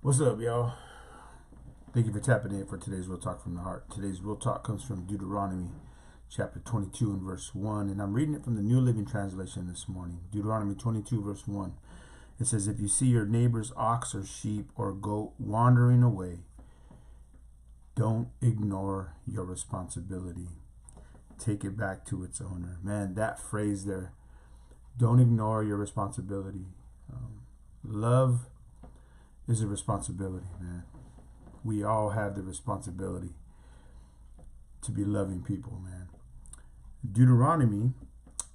What's up, y'all? Thank you for tapping in for today's Real Talk from the Heart. Today's Real Talk comes from Deuteronomy chapter 22 and verse 1, and I'm reading it from the New Living Translation this morning. Deuteronomy 22 verse 1. It says, if you see your neighbor's ox or sheep or goat wandering away, don't ignore your responsibility. Take it back to its owner. Man, that phrase there, don't ignore your responsibility. Love is a responsibility, man. We all have the responsibility to be loving people, man. Deuteronomy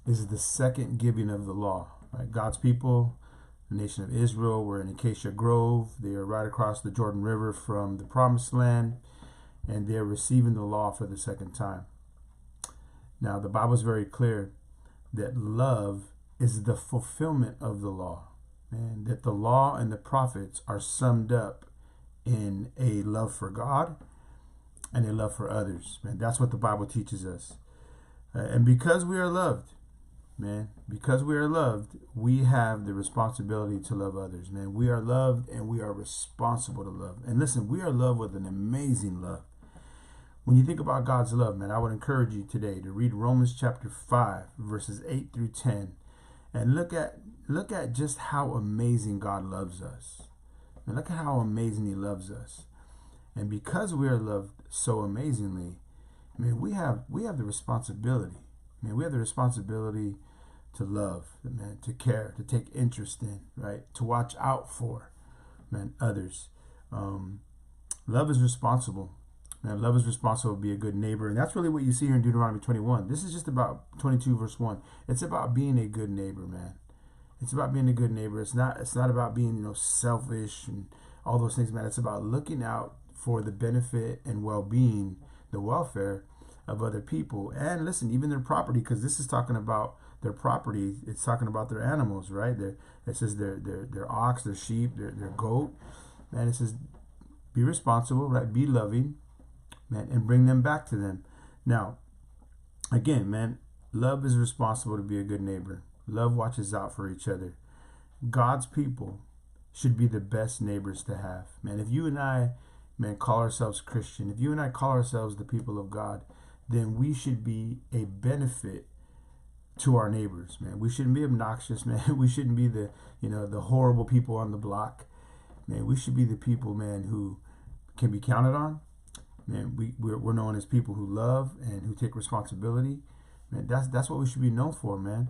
is the second giving of the law, right? God's people, the nation of Israel, were in Acacia Grove. They are right across the Jordan River from the Promised Land, and they're receiving the law for the second time. Now, the Bible is very clear that love is the fulfillment of the law, and that the law and the prophets are summed up in a love for God and a love for others. Man, that's what the Bible teaches us. And because we are loved, man, because we are loved, we have the responsibility to love others, man. We are loved and we are responsible to love. And listen, we are loved with an amazing love. When you think about God's love, man, I would encourage you today to read Romans chapter 5, verses 8 through 10, and look at just how amazing God loves us. And look at how amazing he loves us. And because we are loved so amazingly, man, we have the responsibility. Man, we have the responsibility to love, man, to care, to take interest in, right? To watch out for, man, others. Love is responsible. Man, love is responsible to be a good neighbor. And that's really what you see here in Deuteronomy 21. This is just about 22 verse 1. It's about being a good neighbor, man. It's about being a good neighbor. It's not about being, selfish and all those things, man. It's about looking out for the benefit and well-being, the welfare of other people. And listen, even their property, because this is talking about their property. It's talking about their animals, right? It says their ox, their sheep, their goat. Man, it says be responsible, right? Be loving, man, and bring them back to them. Now, again, man, love is responsible to be a good neighbor. Love watches out for each other. God's people should be the best neighbors to have. Man, if you and I, man, call ourselves Christian, if you and I call ourselves the people of God, then we should be a benefit to our neighbors, man. We shouldn't be obnoxious, man. We shouldn't be the horrible people on the block. Man, we should be the people, man, who can be counted on. Man, we're known as people who love and who take responsibility. Man, that's what we should be known for, man.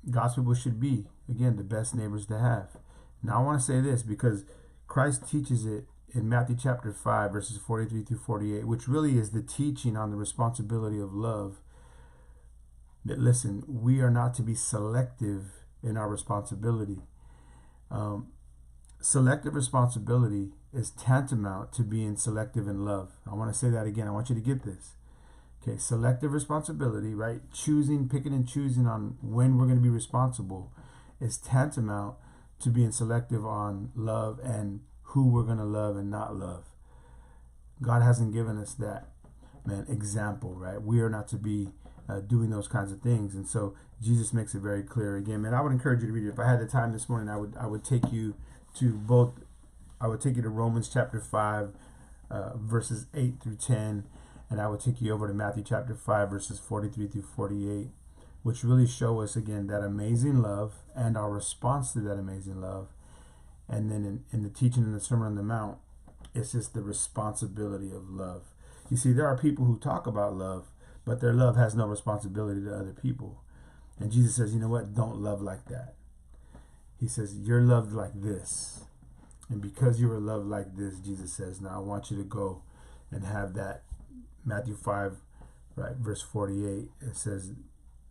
God's people should be, again, the best neighbors to have. Now, I want to say this because Christ teaches it in Matthew chapter 5, verses 43 through 48, which really is the teaching on the responsibility of love. That, listen, we are not to be selective in our responsibility. Selective responsibility is tantamount to being selective in love. I want to say that again. I want you to get this. Okay, selective responsibility, right? Picking and choosing on when we're going to be responsible is tantamount to being selective on love and who we're going to love and not love. God hasn't given us that, man, example, right? We are not to be doing those kinds of things. And so Jesus makes it very clear. Again, man, I would encourage you to read it. If I had the time this morning, I would take you to Romans chapter 5, verses 8 through 10. And I would take you over to Matthew chapter 5, verses 43 through 48, which really show us, again, that amazing love and our response to that amazing love. And then in the teaching in the Sermon on the Mount, it's just the responsibility of love. You see, there are people who talk about love, but their love has no responsibility to other people. And Jesus says, you know what? Don't love like that. He says, you're loved like this. And because you are loved like this, Jesus says, now I want you to go and have that. Matthew 5, right, verse 48, it says,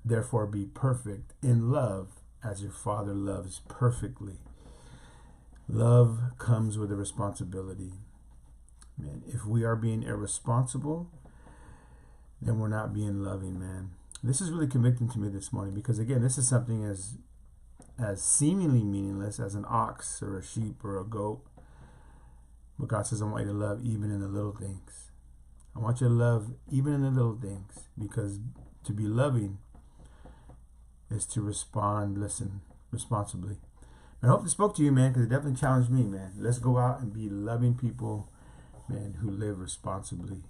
therefore be perfect in love as your Father loves perfectly. Love comes with a responsibility. Man, if we are being irresponsible, then we're not being loving, man. This is really convicting to me this morning because, again, this is something as seemingly meaningless as an ox or a sheep or a goat. But God says, I want you to love even in the little things. I want you to love even in the little things, because to be loving is to respond, listen, responsibly. I hope it spoke to you, man, because it definitely challenged me, man. Let's go out and be loving people, man, who live responsibly.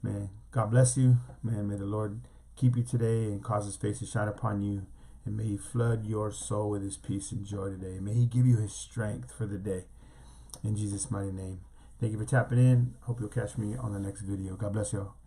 Man, God bless you. Man, may the Lord keep you today and cause his face to shine upon you. And may he flood your soul with his peace and joy today. May he give you his strength for the day. In Jesus' mighty name. Thank you for tapping in. Hope you'll catch me on the next video. God bless y'all.